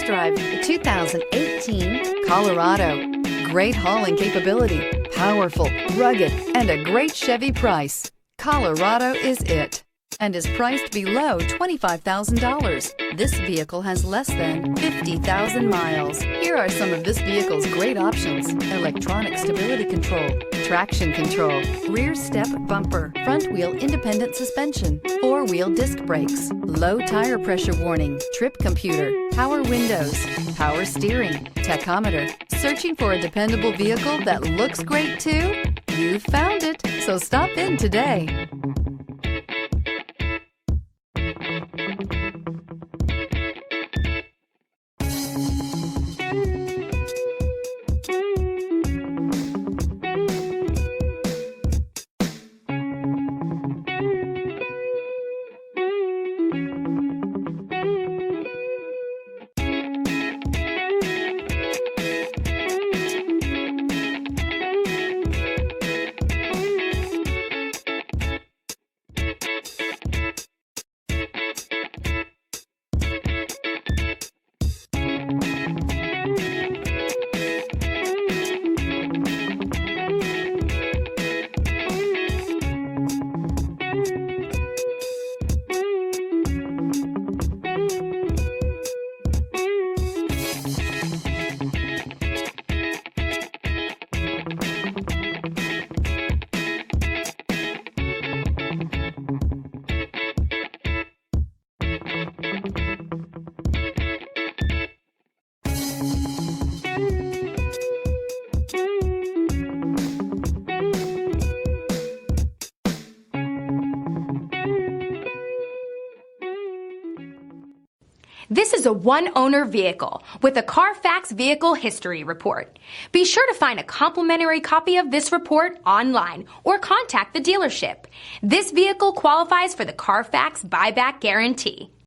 test drive the 2018 Colorado. Great hauling capability, powerful, rugged, and a great Chevy price. Colorado is it, and is priced below $25,000. This vehicle has less than 50,000 miles. Here are some of this vehicle's great options: electronic stability control, traction control, rear step bumper, front wheel independent suspension, four-wheel disc brakes, low tire pressure warning, trip computer, power windows, power steering, tachometer. Searching for a dependable vehicle that looks great too? You found it, so stop in today. This is a one-owner vehicle with a Carfax Vehicle History Report. Be sure to find a complimentary copy of this report online or contact the dealership. This vehicle qualifies for the Carfax Buyback Guarantee.